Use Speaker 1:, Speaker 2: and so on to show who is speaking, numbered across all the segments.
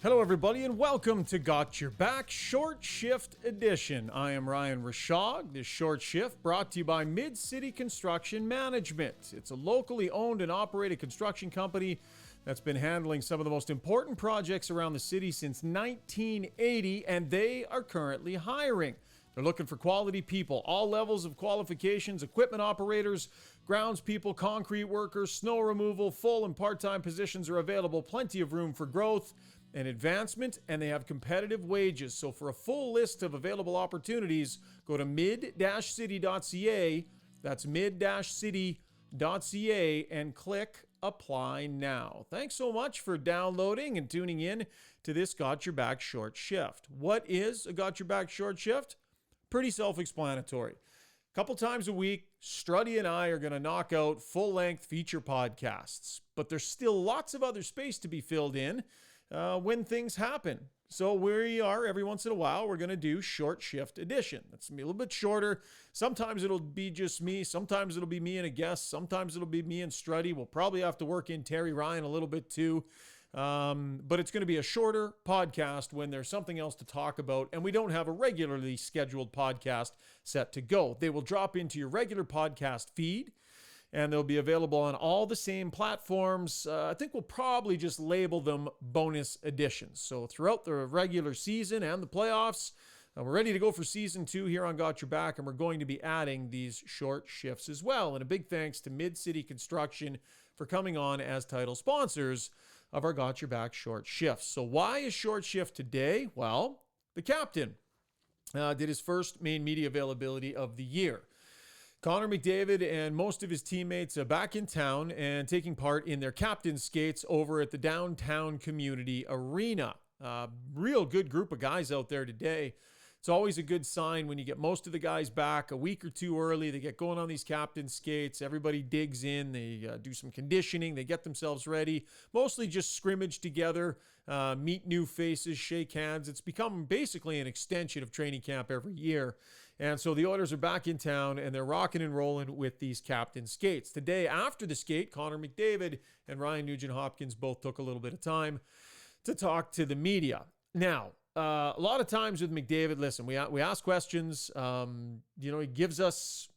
Speaker 1: Hello, everybody, and welcome to Got Your Back Short Shift Edition. I am Ryan Rashog. This short shift brought to you by Mid-City Construction Management. It's a locally owned and operated construction company that's been handling some of the most important projects around the city since 1980, and they are currently hiring. They're looking for quality people, all levels of qualifications, equipment operators, groundspeople, concrete workers, snow removal, full and part-time positions are available, plenty of room for growth and advancement, and they have competitive wages. So for a full list of available opportunities, go to mid-city.ca. That's mid-city.ca and click apply now. Thanks so much for downloading and tuning in to this Got Your Back Short Shift. What is a Got Your Back Short Shift? Pretty self-explanatory. A couple times a week, Struddy and I are going to knock out full-length feature podcasts, but there's still lots of other space to be filled in when things happen. So we are, every once in a while, we're going to do short shift edition. That's a little bit shorter. Sometimes it'll be just me. Sometimes it'll be me and a guest. Sometimes it'll be me and Struddy. We'll probably have to work in Terry Ryan a little bit too. But it's going to be a shorter podcast when there's something else to talk about and we don't have a regularly scheduled podcast set to go. They will drop into your regular podcast feed, and they'll be available on all the same platforms. I think we'll probably just label them bonus editions. So throughout the regular season and the playoffs, we're ready to go for season 2 here on Got Your Back, and we're going to be adding these short shifts as well. And a big thanks to Mid-City Construction for coming on as title sponsors of our Got Your Back short shifts. So why is short shift today? Well, the captain did his first main media availability of the year. Connor McDavid and most of his teammates are back in town and taking part in their captain's skates over at the downtown community arena. Real good group of guys out there today. It's always a good sign when you get most of the guys back a week or two early. They get going on these captain skates. Everybody digs in. They do some conditioning. They get themselves ready. Mostly just scrimmage together, meet new faces, shake hands. It's become basically an extension of training camp every year. And so the Oilers are back in town, and they're rocking and rolling with these captain skates. Today, after the skate, Connor McDavid and Ryan Nugent-Hopkins both took a little bit of time to talk to the media. Now, a lot of times with McDavid, listen, we ask questions. He gives us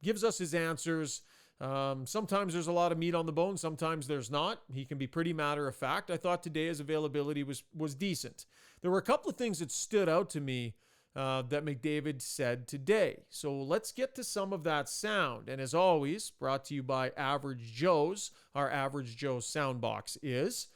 Speaker 1: his answers. Sometimes there's a lot of meat on the bone. Sometimes there's not. He can be pretty matter of fact. I thought today his availability was decent. There were a couple of things that stood out to me that McDavid said today. So let's get to some of that sound. And as always, brought to you by Average Joe's. Our Average Joe's soundbox is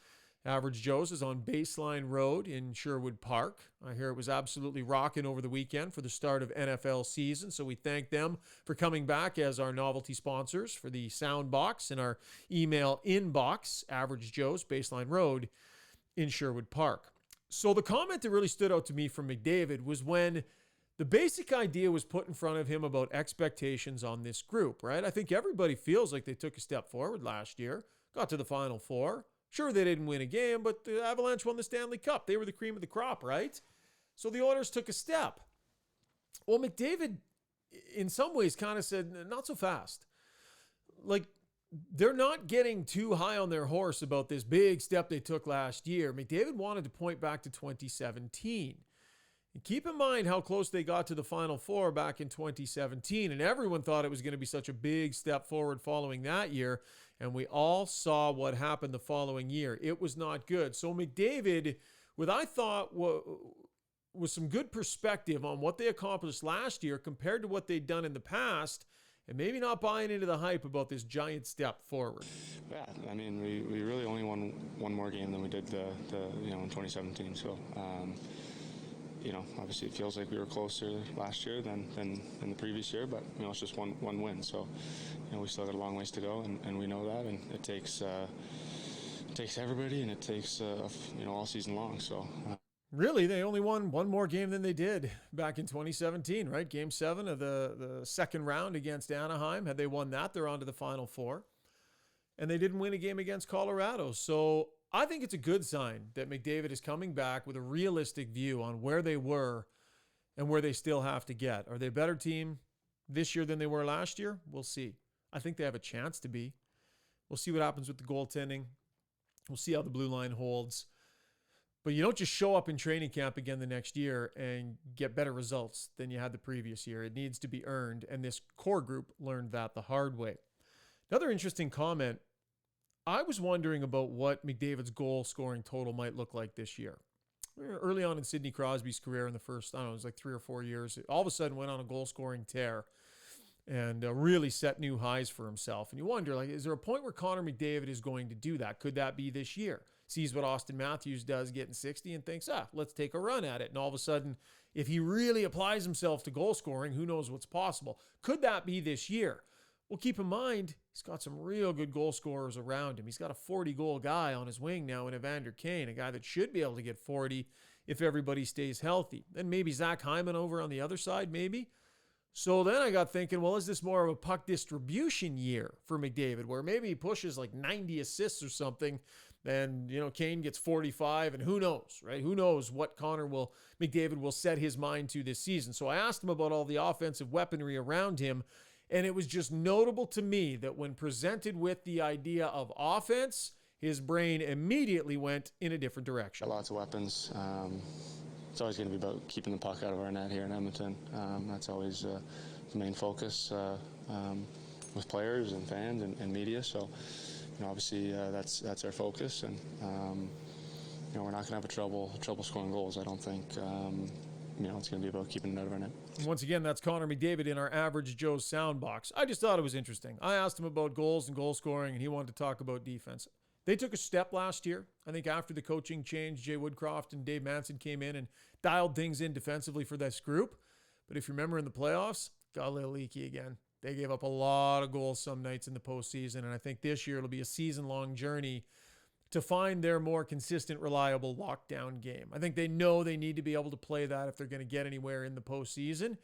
Speaker 1: Average Joe's is on Baseline Road in Sherwood Park. I hear it was absolutely rocking over the weekend for the start of NFL season, so we thank them for coming back as our novelty sponsors for the sound box and our email inbox, Average Joe's, Baseline Road in Sherwood Park. So the comment that really stood out to me from McDavid was when the basic idea was put in front of him about expectations on this group, right? I think everybody feels like they took a step forward last year, got to the Final Four. Sure, they didn't win a game, but the Avalanche won the Stanley Cup. They were the cream of the crop, right? So the Oilers took a step. Well, McDavid, in some ways, kind of said, not so fast. Like, they're not getting too high on their horse about this big step they took last year. McDavid wanted to point back to 2017. And keep in mind how close they got to the Final Four back in 2017, and everyone thought it was going to be such a big step forward following that year, and we all saw what happened the following year. It was not good. So McDavid, with I thought was some good perspective on what they accomplished last year compared to what they'd done in the past, and maybe not buying into the hype about this giant step forward.
Speaker 2: Yeah, I mean, we really only won one more game than we did in 2017, so obviously it feels like we were closer last year than the previous year, but it's just one win. So we still got a long ways to go, and we know that, and it takes everybody, and it takes all season long. So.
Speaker 1: Really, they only won one more game than they did back in 2017, right? Game 7 of the second round against Anaheim. Had they won that, they're on to the Final Four. And they didn't win a game against Colorado. So I think it's a good sign that McDavid is coming back with a realistic view on where they were and where they still have to get. Are they a better team this year than they were last year? We'll see. I think they have a chance to be. We'll see what happens with the goaltending. We'll see how the blue line holds. But you don't just show up in training camp again the next year and get better results than you had the previous year. It needs to be earned, and this core group learned that the hard way. Another interesting comment, I was wondering about what McDavid's goal scoring total might look like this year. Early on in Sidney Crosby's career in the first, I don't know, it was like 3 or 4 years, all of a sudden went on a goal scoring tear and really set new highs for himself. And you wonder, like, is there a point where Connor McDavid is going to do that? Could that be this year? Sees what Austin Matthews does getting 60 and thinks, let's take a run at it. And all of a sudden, if he really applies himself to goal scoring, who knows what's possible? Could that be this year? Well, keep in mind, he's got some real good goal scorers around him. He's got a 40-goal guy on his wing now in Evander Kane, a guy that should be able to get 40 if everybody stays healthy. Then maybe Zach Hyman over on the other side, maybe. So then I got thinking, well, is this more of a puck distribution year for McDavid, where maybe he pushes like 90 assists or something, and, Kane gets 45, and who knows, right? Who knows what McDavid will set his mind to this season. So I asked him about all the offensive weaponry around him, and it was just notable to me that when presented with the idea of offense, his brain immediately went in a different direction.
Speaker 2: Lots of weapons. It's always going to be about keeping the puck out of our net here in Edmonton. That's always the main focus with players and fans and media. So, obviously that's our focus, and we're not going to have trouble scoring goals. I don't think. It's going to be about keeping it out of our net.
Speaker 1: Once again, that's Connor McDavid in our Average Joe's soundbox. I just thought it was interesting. I asked him about goals and goal scoring, and he wanted to talk about defense. They took a step last year. I think after the coaching change, Jay Woodcroft and Dave Manson came in and dialed things in defensively for this group. But if you remember in the playoffs, got a little leaky again. They gave up a lot of goals some nights in the postseason, and I think this year it'll be a season-long journey to find their more consistent, reliable lockdown game. I think they know they need to be able to play that if they're going to get anywhere in the postseason.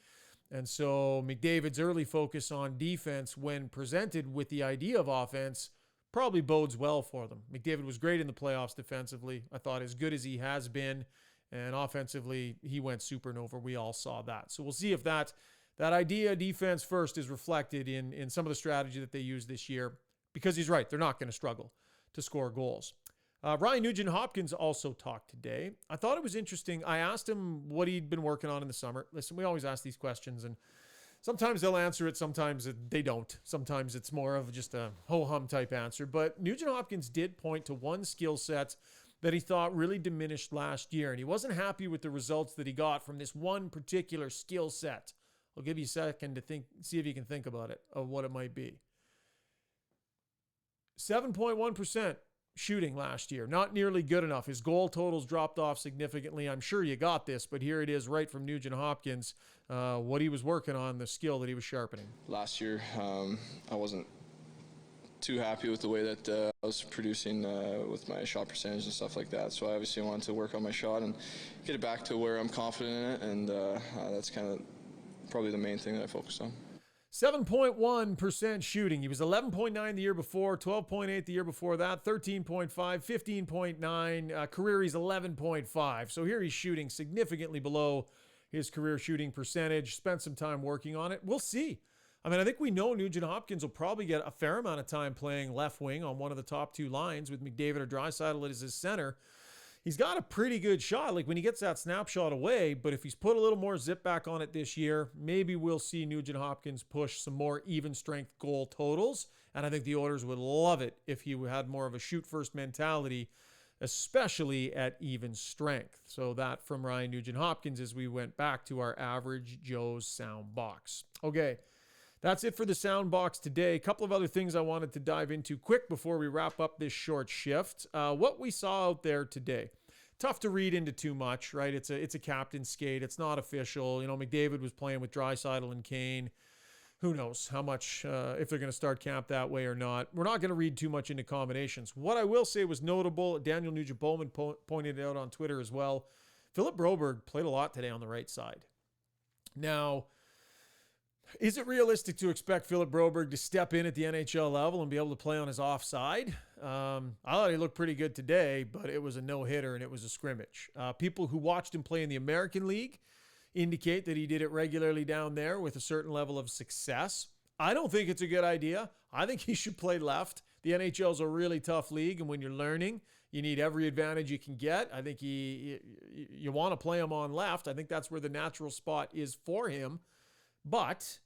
Speaker 1: And so McDavid's early focus on defense when presented with the idea of offense probably bodes well for them. McDavid was great in the playoffs defensively. I thought as good as he has been. And offensively, he went supernova. We all saw that. So we'll see if that idea, defense first, is reflected in some of the strategy that they use this year. Because he's right, they're not going to struggle to score goals. Ryan Nugent-Hopkins also talked today. I thought it was interesting. I asked him what he'd been working on in the summer. Listen, we always ask these questions, and sometimes they'll answer it, sometimes they don't. Sometimes it's more of just a ho-hum type answer. But Nugent-Hopkins did point to one skill set that he thought really diminished last year, and he wasn't happy with the results that he got from this one particular skill set. I'll give you a second to see if you can think about it, of what it might be. 7.1% shooting last year. Not nearly good enough. His goal totals dropped off significantly. I'm sure you got this, but here it is right from Nugent-Hopkins, what he was working on, the skill that he was sharpening.
Speaker 3: Last year, I wasn't too happy with the way that I was producing with my shot percentage and stuff like that. So I obviously wanted to work on my shot and get it back to where I'm confident in it, and that's kind of probably the main thing that I focused on.
Speaker 1: 7.1% shooting. He was 11.9 the year before, 12.8 the year before that, 13.5, 15.9. Career, he's 11.5. So here he's shooting significantly below his career shooting percentage. Spent some time working on it. We'll see. I mean, I think we know Nugent-Hopkins will probably get a fair amount of time playing left wing on one of the top two lines with McDavid or Draisaitl as his center. He's got a pretty good shot, like when he gets that snapshot away, but if he's put a little more zip back on it this year, maybe we'll see Nugent-Hopkins push some more even strength goal totals, and I think the Oilers would love it if he had more of a shoot-first mentality, especially at even strength. So that from Ryan Nugent-Hopkins as we went back to our Average Joe's sound box. Okay. That's it for the sound box today. A couple of other things I wanted to dive into quick before we wrap up this short shift. What we saw out there today. Tough to read into too much, right? It's a captain skate. It's not official. McDavid was playing with Draisaitl and Kane. Who knows how much, if they're going to start camp that way or not. We're not going to read too much into combinations. What I will say was notable, Daniel Nugent-Bowman pointed it out on Twitter as well. Philip Broberg played a lot today on the right side. Now, is it realistic to expect Philip Broberg to step in at the NHL level and be able to play on his offside? I thought he looked pretty good today, but it was a no-hitter and it was a scrimmage. People who watched him play in the American League indicate that he did it regularly down there with a certain level of success. I don't think it's a good idea. I think he should play left. The NHL is a really tough league, and when you're learning, You need every advantage you can get. I think you want to play him on left. I think that's where the natural spot is for him. But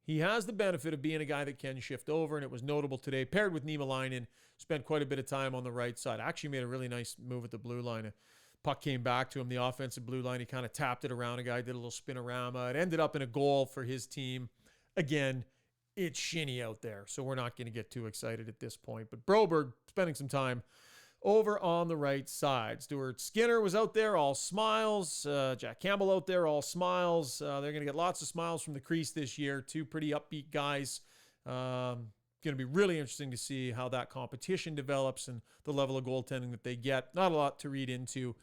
Speaker 1: he has the benefit of being a guy that can shift over, and it was notable today. Paired with Niemelainen, spent quite a bit of time on the right side. Actually made a really nice move at the blue line. A puck came back to him, the offensive blue line. He kind of tapped it around a guy, did a little spinorama. It ended up in a goal for his team. Again, it's shinny out there, so we're not going to get too excited at this point. But Broberg spending some time over on the right side. Stuart Skinner was out there, all smiles. Jack Campbell out there, all smiles. They're going to get lots of smiles from the crease this year. Two pretty upbeat guys. Going to be really interesting to see how that competition develops and the level of goaltending that they get. Not a lot to read into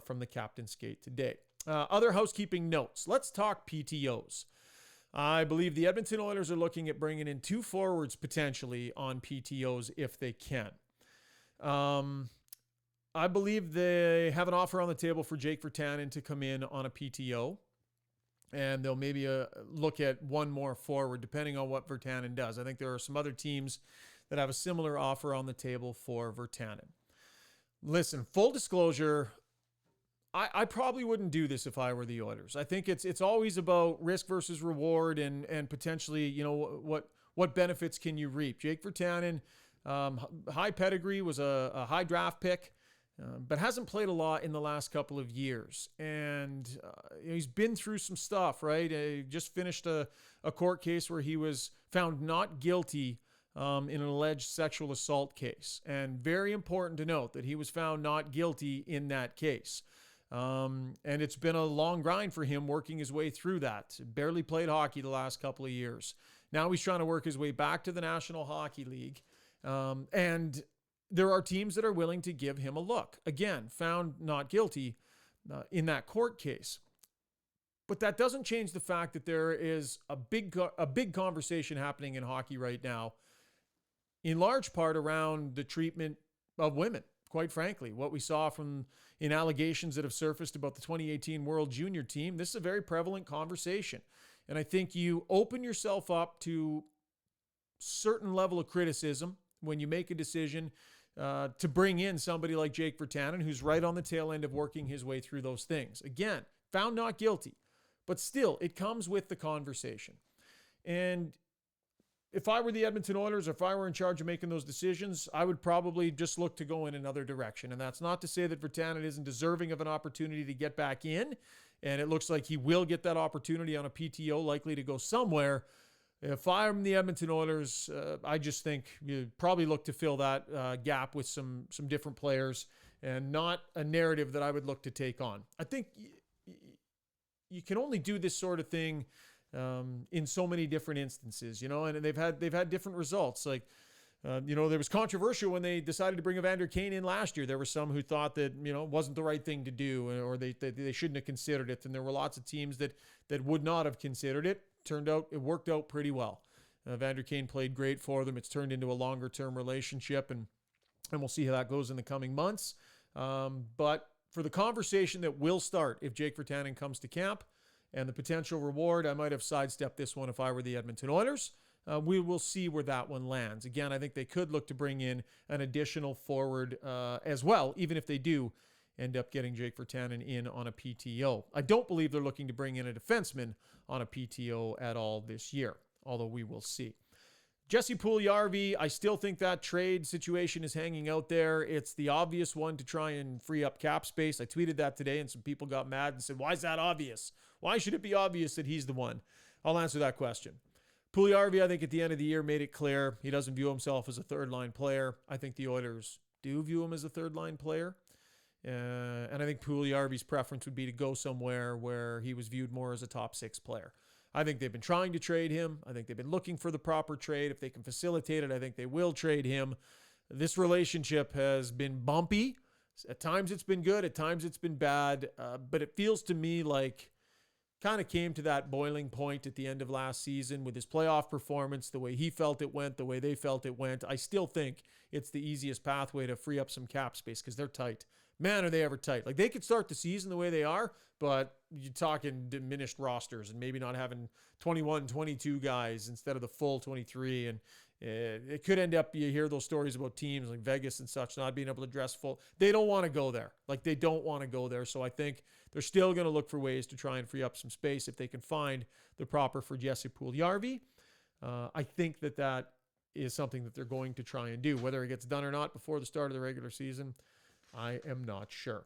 Speaker 1: from the captain's skate today. Other housekeeping notes. Let's talk PTOs. I believe the Edmonton Oilers are looking at bringing in 2 forwards potentially on PTOs if they can. I believe they have an offer on the table for Jake Virtanen to come in on a PTO, and they'll maybe look at one more forward depending on what Virtanen does. I think there are some other teams that have a similar offer on the table for Virtanen. Listen, full disclosure, I probably wouldn't do this if I were the Oilers. I think it's always about risk versus reward and potentially, what benefits can you reap. Jake Virtanen, high pedigree, was a high draft pick, but hasn't played a lot in the last couple of years. And he's been through some stuff, right? He just finished a court case where he was found not guilty in an alleged sexual assault case. And very important to note that he was found not guilty in that case. And it's been a long grind for him working his way through that. Barely played hockey the last couple of years. Now he's trying to work his way back to the National Hockey League. And there are teams that are willing to give him a look. Again, found not guilty in that court case. But that doesn't change the fact that there is a big conversation happening in hockey right now, in large part around the treatment of women. Quite frankly, what we saw in allegations that have surfaced about the 2018 World Junior team, this is a very prevalent conversation. And I think you open yourself up to certain level of criticism when you make a decision to bring in somebody like Jake Virtanen, who's right on the tail end of working his way through those things. Again, found not guilty, but still, it comes with the conversation. And if I were the Edmonton Oilers, or if I were in charge of making those decisions, I would probably just look to go in another direction. And that's not to say that Virtanen isn't deserving of an opportunity to get back in. And it looks like he will get that opportunity on a PTO, likely to go somewhere. If I'm the Edmonton Oilers, I just think you probably look to fill that gap with some different players, and not a narrative that I would look to take on. I think you can only do this sort of thing in so many different instances, and they've had different results. Like, there was controversial when they decided to bring Evander Kane in last year. There were some who thought that, it wasn't the right thing to do, or they shouldn't have considered it. And there were lots of teams that would not have considered it. Turned out it worked out pretty well. Evander Kane played great for them. It's turned into a longer term relationship, and we'll see how that goes in the coming months. But for the conversation that will start if Jake Virtanen comes to camp, and the potential reward, I might have sidestepped this one if I were the Edmonton Oilers. We will see where that one lands. Again, I think they could look to bring in an additional forward as well, even if they do end up getting Jake Virtanen in on a PTO. I don't believe they're looking to bring in a defenseman on a PTO at all this year, although we will see. Jesse Puljujarvi, I still think that trade situation is hanging out there. It's the obvious one to try and free up cap space. I tweeted that today, and some people got mad and said, why is that obvious? Why should it be obvious that he's the one? I'll answer that question. Puljujarvi, I think at the end of the year, made it clear he doesn't view himself as a third-line player. I think the Oilers do view him as a third-line player. And I think Puljujarvi's preference would be to go somewhere where he was viewed more as a top 6 player. I think they've been trying to trade him. I think they've been looking for the proper trade. If they can facilitate it, I think they will trade him. This relationship has been bumpy. At times it's been good. At times it's been bad. But it feels to me like kind of came to that boiling point at the end of last season with his playoff performance, the way he felt it went, the way they felt it went. I still think it's the easiest pathway to free up some cap space because they're tight. Man, are they ever tight. Like, they could start the season the way they are, but you're talking diminished rosters and maybe not having 21, 22 guys instead of the full 23. And It could end up, you hear those stories about teams like Vegas and such not being able to dress full. They don't want to go there. Like, they don't want to go there. So I think they're still going to look for ways to try and free up some space if they can find the proper for Jesse Puljujarvi. I think that is something that they're going to try and do. Whether it gets done or not before the start of the regular season, I am not sure.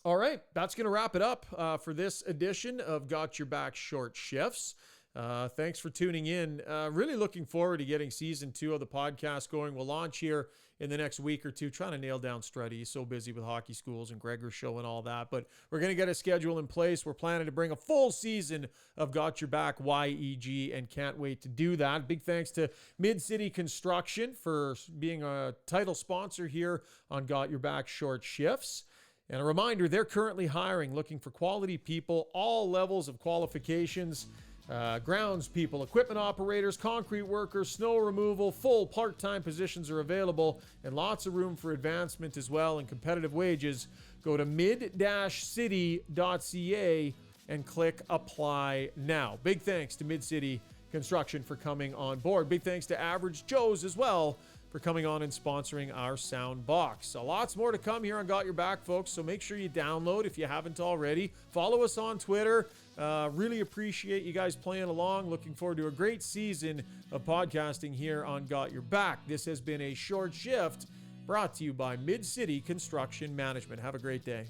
Speaker 1: All right, that's going to wrap it up for this edition of Got Your Back Short Shifts. Thanks for tuning in. Really looking forward to getting season 2 of the podcast going. We'll launch here in the next week or two, trying to nail down Struddy. He's so busy with hockey schools and Gregor's show and all that, but we're going to get a schedule in place. We're planning to bring a full season of Got Your Back YEG and can't wait to do that. Big thanks to Mid-City Construction for being a title sponsor here on Got Your Back Short Shifts. And a reminder, they're currently hiring, looking for quality people, all levels of qualifications, grounds people, equipment operators, concrete workers, snow removal, full part-time positions are available, and lots of room for advancement as well and competitive wages. Go to mid-city.ca and click apply now. Big thanks to Mid-City Construction for coming on board. Big thanks to Average Joe's as well for coming on and sponsoring our sound box. So lots more to come here on Got Your Back, folks. So make sure you download if you haven't already. Follow us on Twitter. Really appreciate you guys playing along. Looking forward to a great season of podcasting here on Got Your Back. This has been a short shift brought to you by Mid-City Construction Management. Have a great day.